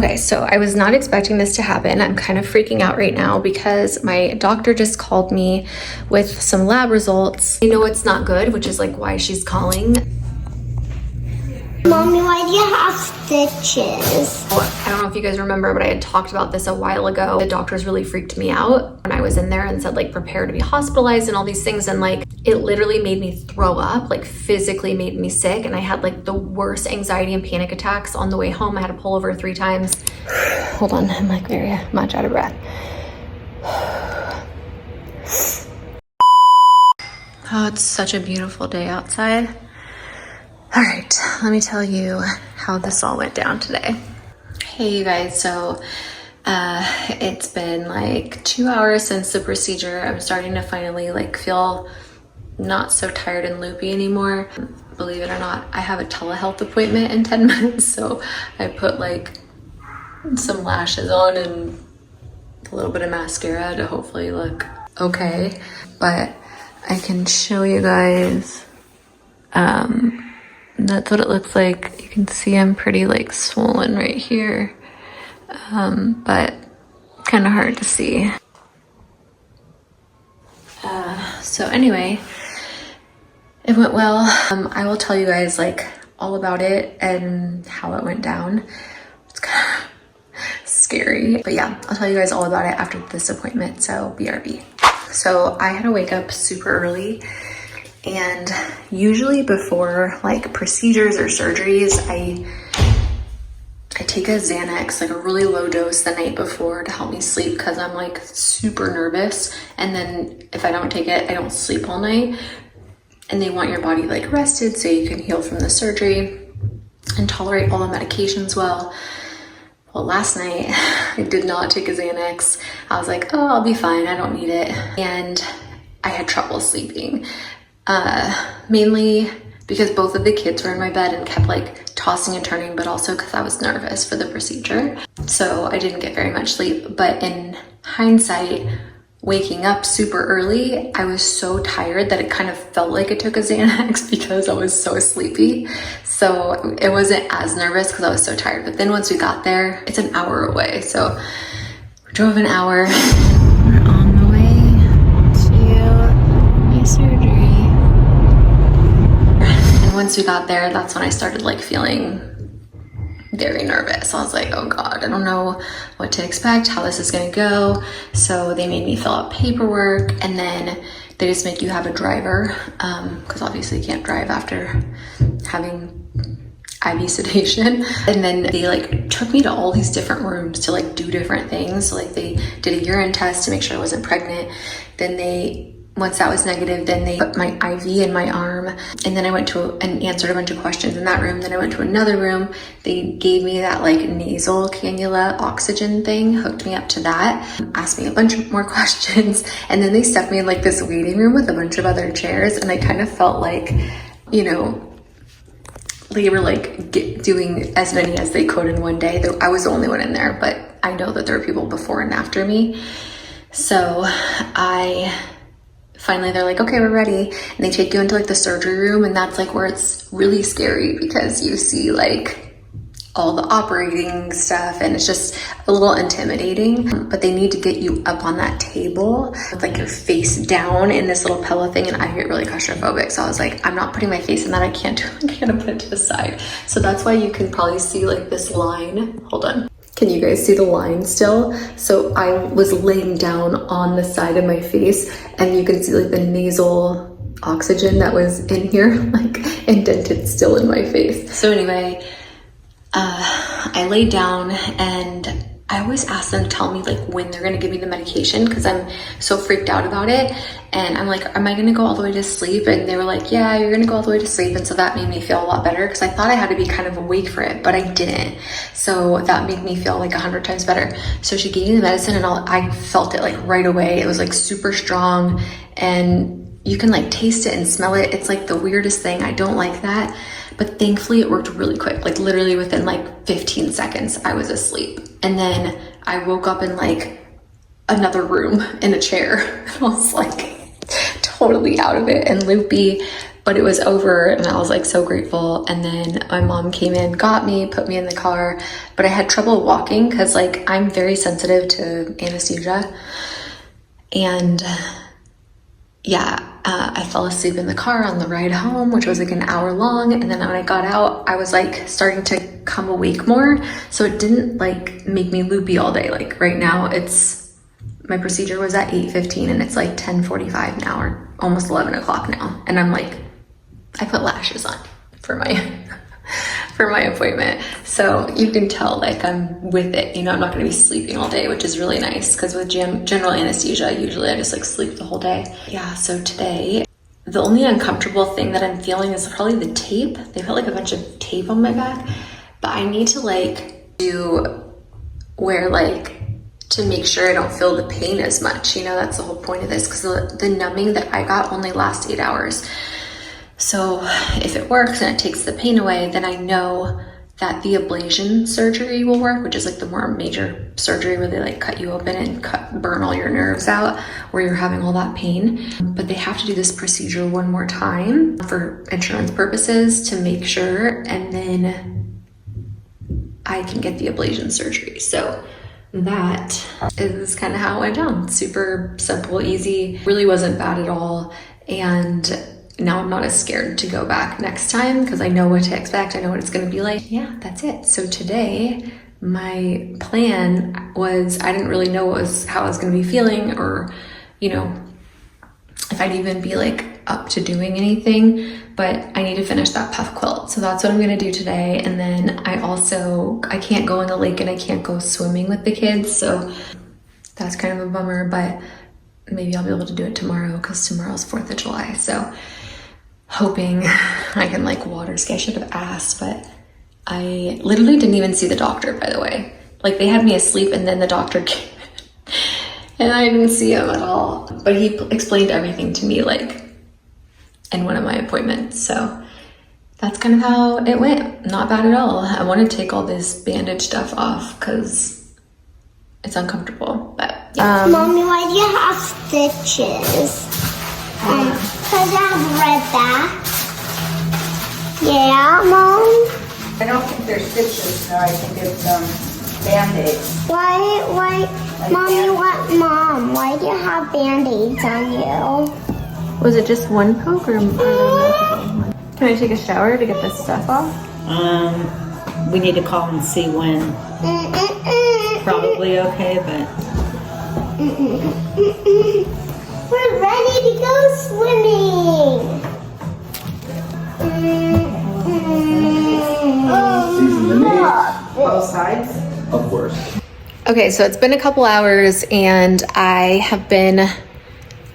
Okay, so I was not expecting this to happen. I'm kind of freaking out right now because my doctor just called me with some lab results. I know it's not good, which is like why she's calling. Mommy, why do you have stitches? I don't know if you guys remember, but I had talked about this a while ago. The doctors really freaked me out when I was in there and said like prepare to be hospitalized and all these things, and like it literally made me throw up, like physically made me sick, and I had like the worst anxiety and panic attacks on the way home. I had to pull over 3 times. Hold on, I'm like very much out of breath. Oh, it's such a beautiful day outside. All right, let me tell you how this all went down today. Hey you guys, so it's been like 2 hours since the procedure. I'm starting to finally like feel not so tired and loopy anymore. Believe it or not, I have a telehealth appointment in 10 minutes, so I put like some lashes on and a little bit of mascara to hopefully look okay. But I can show you guys, that's what it looks like. You can see I'm pretty like swollen right here, but kind of hard to see. So anyway, it went well. I will tell you guys like all about it and how it went down. It's kind of scary, but yeah, I'll tell you guys all about it after this appointment, so BRB. So I had to wake up super early, and usually before like procedures or surgeries, I take a Xanax, like a really low dose the night before to help me sleep because I'm like super nervous, and then if I don't take it, I don't sleep all night. And they want your body like rested so you can heal from the surgery and tolerate all the medications well. Well, last night I did not take a Xanax. I was like, oh, I'll be fine, I don't need it. And I had trouble sleeping. Mainly because both of the kids were in my bed and kept like tossing and turning, but also because I was nervous for the procedure. So I didn't get very much sleep, but in hindsight, waking up super early, I was so tired that it kind of felt like it took a Xanax because I was so sleepy. So it wasn't as nervous because I was so tired. But then once we got there, it's an hour away. So we drove an hour. We're on the way to my surgery. And once we got there, that's when I started like feeling very nervous. I was like, oh God, I don't know what to expect, how this is gonna go. So they made me fill out paperwork, and then they just make you have a driver, because obviously you can't drive after having IV sedation. And then they like took me to all these different rooms to like do different things. So like they did a urine test to make sure I wasn't pregnant. Then once that was negative, then they put my IV in my arm, and then I went to and answered a bunch of questions in that room. Then I went to another room. They gave me that like nasal cannula oxygen thing, hooked me up to that, asked me a bunch more questions, and then they stuck me in like this waiting room with a bunch of other chairs. And I kind of felt like, you know, they were like doing as many as they could in one day. I was the only one in there, but I know that there were people before and after me. So finally they're like, okay, we're ready. And they take you into like the surgery room, and that's like where it's really scary because you see like all the operating stuff, and it's just a little intimidating. But they need to get you up on that table with like your face down in this little pillow thing, and I get really claustrophobic. So I was like, I'm not putting my face in that. I can't put it to the side. So that's why you can probably see like this line. Hold on. Can you guys see the line still? So I was laying down on the side of my face, and you can see like the nasal oxygen that was in here, like indented still in my face. So anyway, I laid down, and I always ask them to tell me like when they're gonna give me the medication because I'm so freaked out about it. And I'm like, am I gonna go all the way to sleep? And they were like, yeah, you're gonna go all the way to sleep. And so that made me feel a lot better because I thought I had to be kind of awake for it, but I didn't. So that made me feel like 100 times better. So she gave me the medicine, and I felt it like right away. It was like super strong, and you can like taste it and smell it. It's like the weirdest thing. I don't like that. But thankfully it worked really quick. Like literally within like 15 seconds, I was asleep. And then I woke up in like another room in a chair. I was like totally out of it and loopy. but it was over and I was like so grateful. And then my mom came in, got me, put me in the car, but I had trouble walking because like I'm very sensitive to anesthesia. And yeah, I fell asleep in the car on the ride home, which was like an hour long. And then when I got out, I was like starting to come awake more. So it didn't like make me loopy all day. Like right now my procedure was at 8:15 and it's like 10:45 now or almost 11 o'clock now. And I'm like, I put lashes on for my appointment. So you can tell like I'm with it, you know, I'm not gonna be sleeping all day, which is really nice because with general anesthesia, usually I just like sleep the whole day. Yeah, so today, the only uncomfortable thing that I'm feeling is probably the tape. They put like a bunch of tape on my back, but I need to like wear like, to make sure I don't feel the pain as much. You know, that's the whole point of this because the numbing that I got only lasts 8 hours. So if it works and it takes the pain away, then I know that the ablation surgery will work, which is like the more major surgery where they like cut you open and burn all your nerves out where you're having all that pain. But they have to do this procedure one more time for insurance purposes to make sure, and then I can get the ablation surgery. So that is kind of how it went down. Super simple, easy, really wasn't bad at all. And now I'm not as scared to go back next time because I know what to expect. I know what it's going to be like. Yeah, that's it. So today, my plan was, I didn't really know how I was going to be feeling or, you know, if I'd even be like up to doing anything, but I need to finish that puff quilt. So that's what I'm going to do today. And then I can't go in the lake and I can't go swimming with the kids. So that's kind of a bummer, but maybe I'll be able to do it tomorrow because tomorrow's 4th of July. So hoping I can like water ski. I should have asked, but I literally didn't even see the doctor, by the way. Like they had me asleep and then the doctor came and I didn't see him at all. But he explained everything to me like in one of my appointments. So that's kind of how it went. Not bad at all. I want to take all this bandage stuff off because it's uncomfortable, but yeah. Mommy, why do you have stitches? Because I have red back. Yeah, Mom? I don't think they're stitches, no, I think it's Band-Aids. Why, Mommy, Mom, why do you have Band-Aids on you? Was it just one poke or multiple? Can I take a shower to get this stuff off? We need to call and see when. Probably okay, but. We're ready to go swimming. Both sides? Of course. Okay, so it's been a couple hours and I have been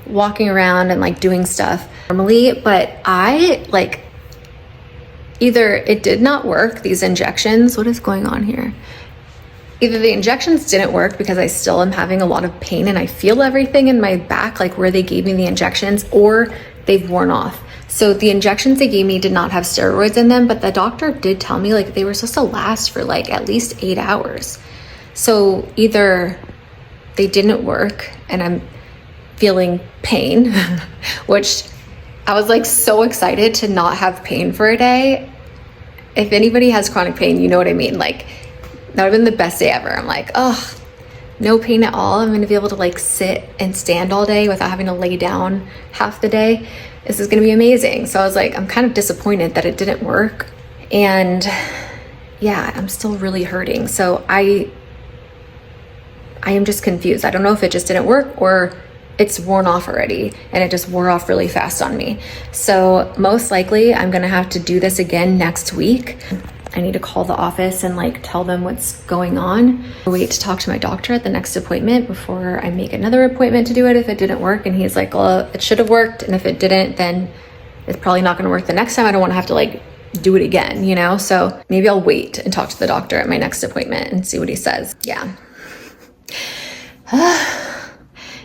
walking around and like doing stuff normally, but I like either it did not work, these injections. What is going on here? Either the injections didn't work because I still am having a lot of pain and I feel everything in my back, like where they gave me the injections, or they've worn off. So the injections they gave me did not have steroids in them, but the doctor did tell me like they were supposed to last for like at least 8 hours. So either they didn't work and I'm feeling pain, which I was like so excited to not have pain for a day. If anybody has chronic pain, you know what I mean? Like that would have been the best day ever. I'm like, oh, no pain at all. I'm gonna be able to like sit and stand all day without having to lay down half the day. This is gonna be amazing. So I was like, I'm kind of disappointed that it didn't work. And yeah, I'm still really hurting. So I am just confused. I don't know if it just didn't work or it's worn off already and it just wore off really fast on me. So most likely I'm gonna have to do this again next week. I need to call the office and like tell them what's going on. Wait to talk to my doctor at the next appointment before I make another appointment to do it if it didn't work. And he's like, well, it should have worked. And if it didn't, then it's probably not gonna work the next time. I don't wanna have to like do it again, you know? So maybe I'll wait and talk to the doctor at my next appointment and see what he says. Yeah.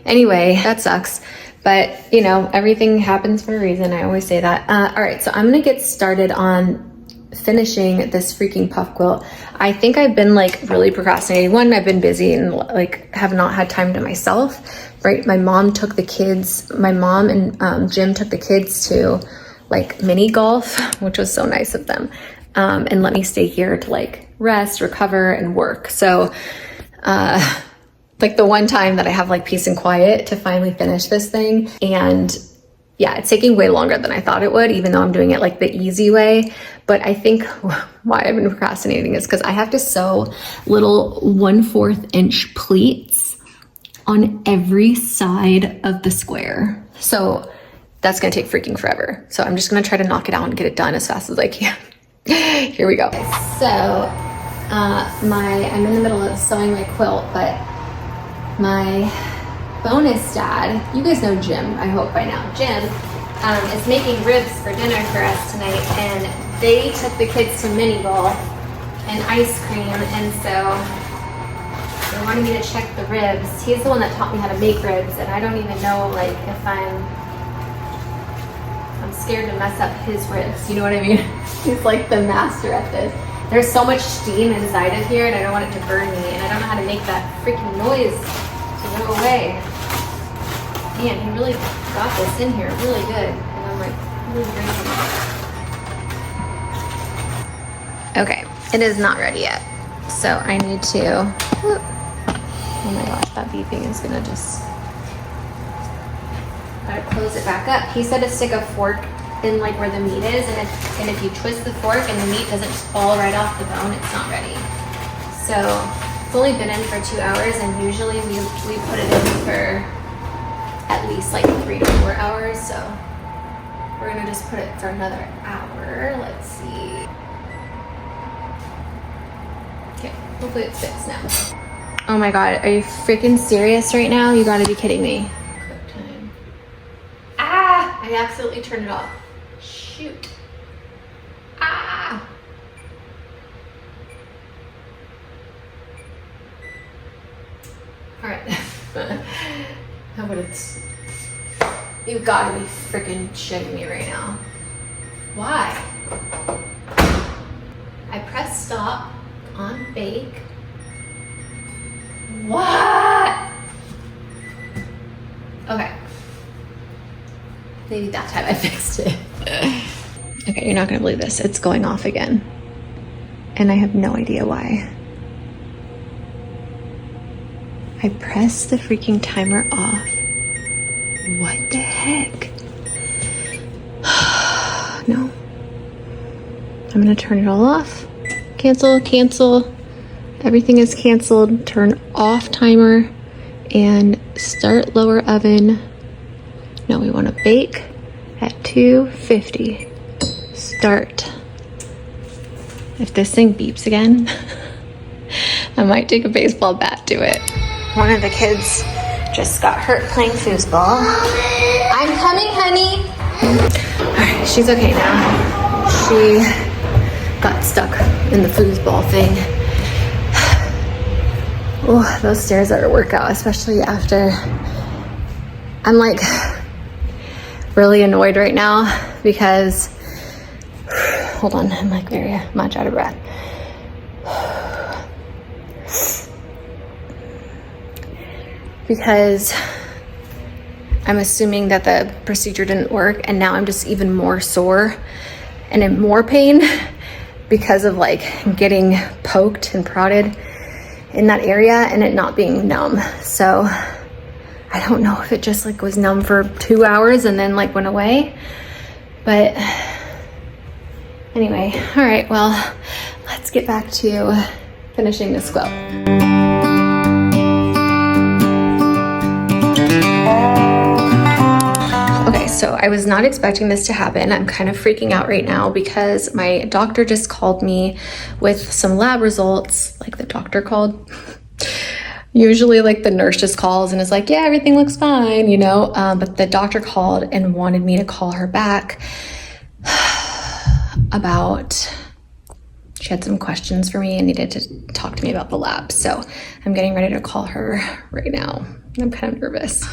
Anyway, that sucks. But you know, everything happens for a reason. I always say that. All right, so I'm gonna get started on finishing this freaking puff quilt. I think I've been like really procrastinating. One, I've been busy and like have not had time to myself, right? My mom and Jim took the kids to like mini golf, which was so nice of them, and let me stay here to like rest, recover, and work. So like the one time that I have like peace and quiet to finally finish this thing. And yeah, it's taking way longer than I thought it would, even though I'm doing it like the easy way. But I think why I've been procrastinating is because I have to sew little 1/4 inch pleats on every side of the square. So that's gonna take freaking forever. So I'm just gonna try to knock it out and get it done as fast as I can. Here we go. So I'm in the middle of sewing my quilt, but my bonus dad, you guys know Jim, I hope by now. Jim is making ribs for dinner for us tonight, and they took the kids to mini golf and ice cream, and so they wanted me to check the ribs. He's the one that taught me how to make ribs, and I don't even know like if I'm scared to mess up his ribs, you know what I mean? He's like the master at this. There's so much steam inside of here, and I don't want it to burn me, and I don't know how to make that freaking noise to go away. Man, he really got this in here really good, and I'm like really grateful. Okay, it is not ready yet, so I need to, oh my gosh, that beeping is gonna just, gotta close it back up. He said to stick a fork in like where the meat is, and if you twist the fork and the meat doesn't just fall right off the bone, it's not ready. So it's only been in for 2 hours, and usually we put it in for at least like 3 to 4 hours. So we're gonna just put it for another hour. Let's see. Okay, hopefully it's fixed now. Oh my God, are you freaking serious right now? You gotta be kidding me. Quick time. Ah, I absolutely turned it off. Shoot. Ah. All right. How about it's, you've got to be freaking shitting me right now. Why? I pressed stop on bake. What? Okay. Maybe that time I fixed it. Okay, you're not gonna believe this. It's going off again. And I have no idea why. I pressed the freaking timer off. What the heck? No. I'm gonna turn it all off. Cancel, cancel. Everything is canceled. Turn off timer and start lower oven. No, we wanna bake at 250. Start. If this thing beeps again, I might take a baseball bat to it. One of the kids just got hurt playing foosball. I'm coming, honey. All right, she's okay now. She got stuck in the foosball thing. Oh, those stairs are a workout, especially after I'm like really annoyed right now because, hold on, I'm like very much out of breath. Because I'm assuming that the procedure didn't work, and now I'm just even more sore and in more pain because of like getting poked and prodded in that area and it not being numb. So I don't know if it just like was numb for 2 hours and then like went away, but anyway, all right, well, let's get back to finishing this quilt. Okay, so I was not expecting this to happen. I'm kind of freaking out right now because my doctor just called me with some lab results, like the doctor called. Usually like the nurse just calls and is like, yeah, everything looks fine, you know, but the doctor called and wanted me to call her back about, she had some questions for me and needed to talk to me about the lab. So I'm getting ready to call her right now. I'm kind of nervous.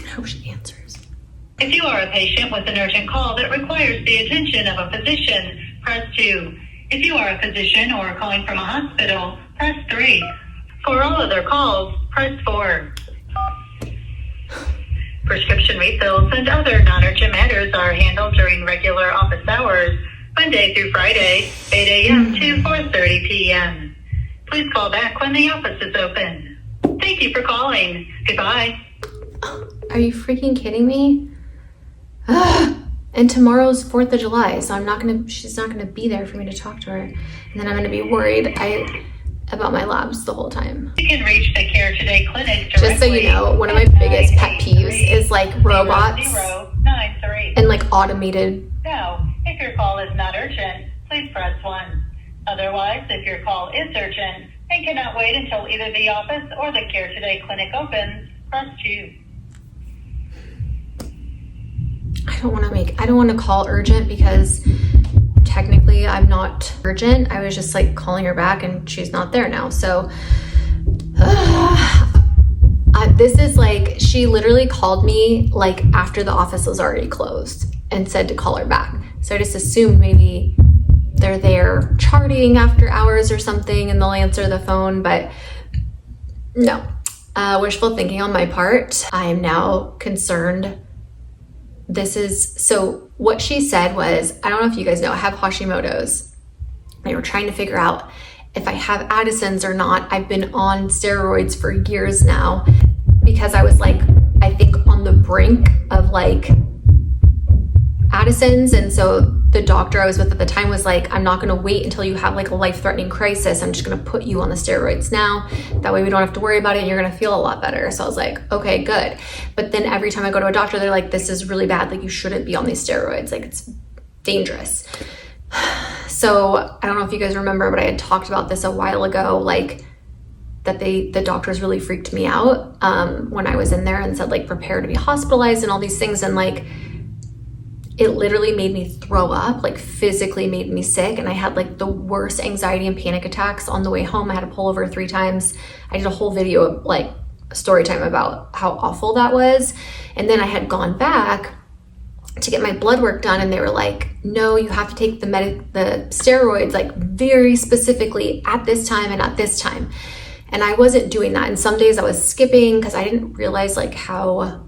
I hope she answers. If you are a patient with an urgent call that requires the attention of a physician, press 2. If you are a physician or calling from a hospital, press 3. For all other calls, press 4. Prescription refills and other non-urgent matters are handled during regular office hours, Monday through Friday, 8 a.m. to 4:30 p.m. Please call back when the office is open. Thank you for calling. Goodbye. Are you freaking kidding me? And tomorrow's 4th of July, so she's not gonna be there for me to talk to her. And then I'm gonna be worried about my labs the whole time. You can reach the Care Today clinic directly. Just so you know, one of my biggest pet peeves is like robots 0093. and like automated. Now, if your call is not urgent, please press 1. Otherwise, if your call is urgent and cannot wait until either the office or the Care Today clinic opens, press 2. I don't want to call urgent because technically I'm not urgent. I was just like calling her back and she's not there now. So this is like, she literally called me like after the office was already closed and said to call her back. So I just assumed maybe they're there charting after hours or something and they'll answer the phone, but no. Wishful thinking on my part. I am now concerned. So what she said was, I don't know if you guys know, I have Hashimoto's. They were trying to figure out if I have Addison's or not. I've been on steroids for years now because I was like, I think on the brink of like Addison's. And so the doctor I was with at the time was like, I'm not going to wait until you have like a life-threatening crisis. I'm just going to put you on the steroids now. That way we don't have to worry about it and you're going to feel a lot better. So I was like, okay, good. But then every time I go to a doctor, they're like, this is really bad. Like you shouldn't be on these steroids. Like it's dangerous. So I don't know if you guys remember, but I had talked about this a while ago, like that the doctors really freaked me out when I was in there and said like, prepare to be hospitalized and all these things. And like, it literally made me throw up, like physically made me sick. And I had like the worst anxiety and panic attacks on the way home. I had to pull over 3 times. I did a whole video of like story time about how awful that was. And then I had gone back to get my blood work done. And they were like, no, you have to take the steroids like very specifically at this time and at this time. And I wasn't doing that. And some days I was skipping because I didn't realize like how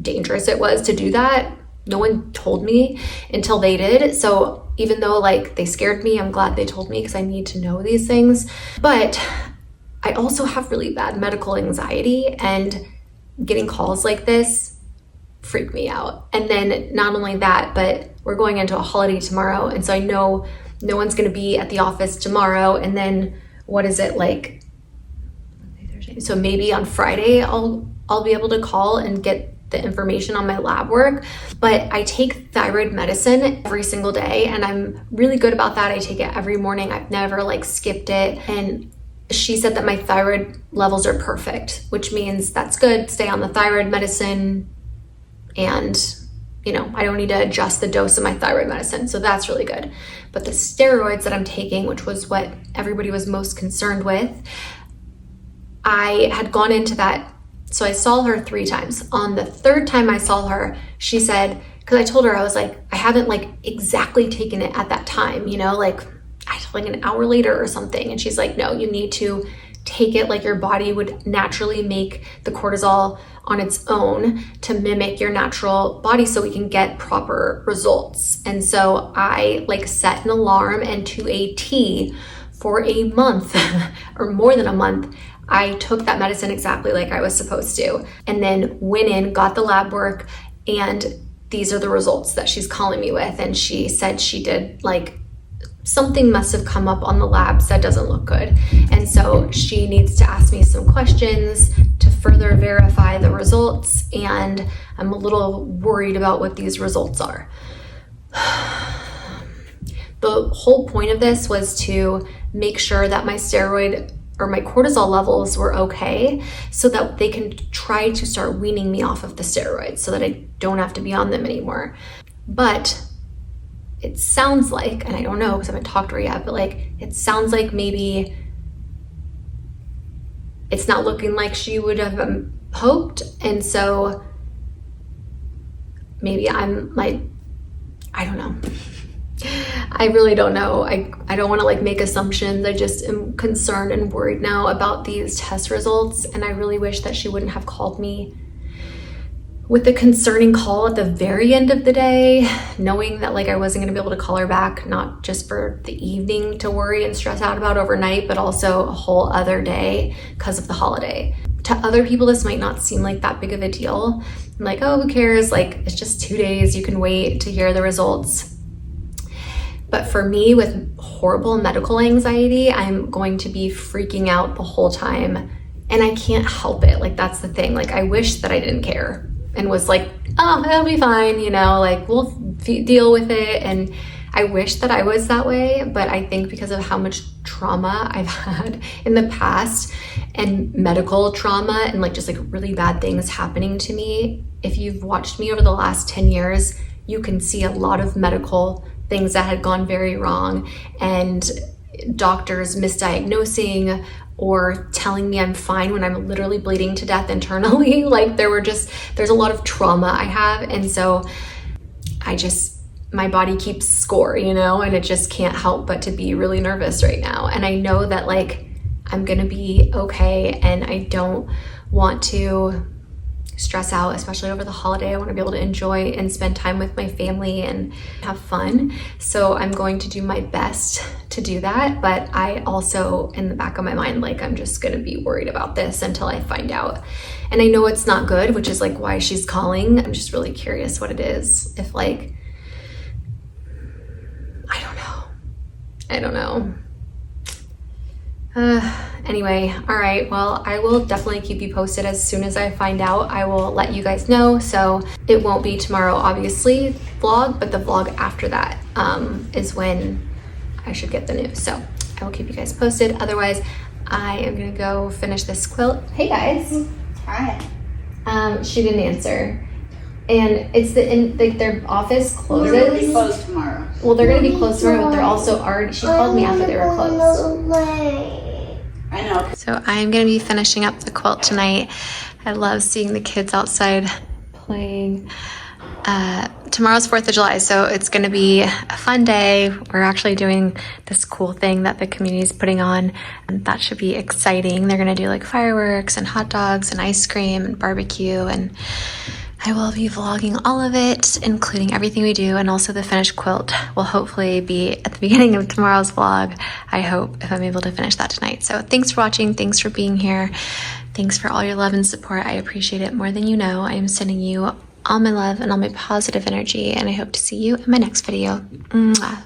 dangerous it was to do that. No one told me until they did. So even though like they scared me, I'm glad they told me because I need to know these things. But I also have really bad medical anxiety and getting calls like this freak me out. And then not only that, but we're going into a holiday tomorrow. And so I know no one's going to be at the office tomorrow. And then what is it like? So maybe on Friday, I'll be able to call and get the information on my lab work. But I take thyroid medicine every single day and I'm really good about that. I take it every morning. I've never like skipped it. And she said that my thyroid levels are perfect, which means that's good. Stay on the thyroid medicine and you know, I don't need to adjust the dose of my thyroid medicine. So that's really good. But the steroids that I'm taking, which was what everybody was most concerned with, I had gone into that. So I saw her 3 times. On the 3rd time I saw her, she said, because I told her, I was like, I haven't like exactly taken it at that time, you know, like an hour later or something. And she's like, no, you need to take it like your body would naturally make the cortisol on its own to mimic your natural body so we can get proper results. And so I like set an alarm, and to a T for a month or more than a month, I took that medicine exactly like I was supposed to, and then went in, got the lab work, and these are the results that she's calling me with. And she said she did like, something must have come up on the labs that doesn't look good. And so she needs to ask me some questions to further verify the results. And I'm a little worried about what these results are. The whole point of this was to make sure that my steroid or my cortisol levels were okay so that they can try to start weaning me off of the steroids so that I don't have to be on them anymore. But it sounds like, and I don't know because I haven't talked to her yet, but like, it sounds like maybe it's not looking like she would have hoped. And so maybe I'm like, I don't know. I really don't know. I don't want to like make assumptions. I just am concerned and worried now about these test results, and I really wish that she wouldn't have called me with the concerning call at the very end of the day, knowing that like I wasn't gonna be able to call her back, not just for the evening to worry and stress out about overnight, but also a whole other day because of the holiday. To other people, this might not seem like that big of a deal. I'm like, oh, who cares? Like, it's just 2 days, you can wait to hear the results. But for me, with horrible medical anxiety, I'm going to be freaking out the whole time, and I can't help it. Like, that's the thing. Like, I wish that I didn't care and was like, oh, it'll be fine, you know, like we'll deal with it. And I wish that I was that way, but I think because of how much trauma I've had in the past, and medical trauma, and like just like really bad things happening to me, if you've watched me over the last 10 years, you can see a lot of medical things that had gone very wrong, and doctors misdiagnosing or telling me I'm fine when I'm literally bleeding to death internally. Like there's a lot of trauma I have. And so my body keeps score, you know, and it just can't help but to be really nervous right now. And I know that like, I'm gonna be okay, and I don't want to stress out, especially over the holiday. I want to be able to enjoy and spend time with my family and have fun. So I'm going to do my best to do that. But I also, in the back of my mind, like I'm just going to be worried about this until I find out. And I know it's not good, which is like why she's calling. I'm just really curious what it is. If like, I don't know. Anyway, all right, well, I will definitely keep you posted as soon as I find out. I will let you guys know. So it won't be tomorrow, obviously, vlog, but the vlog after that is when I should get the news. So I will keep you guys posted. Otherwise, I am gonna go finish this quilt. Hey guys. Hi. She didn't answer. And it's like their office closes. They're gonna be closed tomorrow. Well, they're gonna be closed tomorrow, but they're also already, she called me after they were closed. I know. So I'm gonna be finishing up the quilt tonight. I love seeing the kids outside playing. Tomorrow's 4th of July, so it's gonna be a fun day. We're actually doing this cool thing that the community is putting on, and that should be exciting. They're gonna do like fireworks and hot dogs and ice cream and barbecue, and I will be vlogging all of it, including everything we do, and also the finished quilt will hopefully be at the beginning of tomorrow's vlog, I hope, if I'm able to finish that tonight. So thanks for watching, thanks for being here, thanks for all your love and support. I appreciate it more than you know. I am sending you all my love and all my positive energy, and I hope to see you in my next video. Mwah.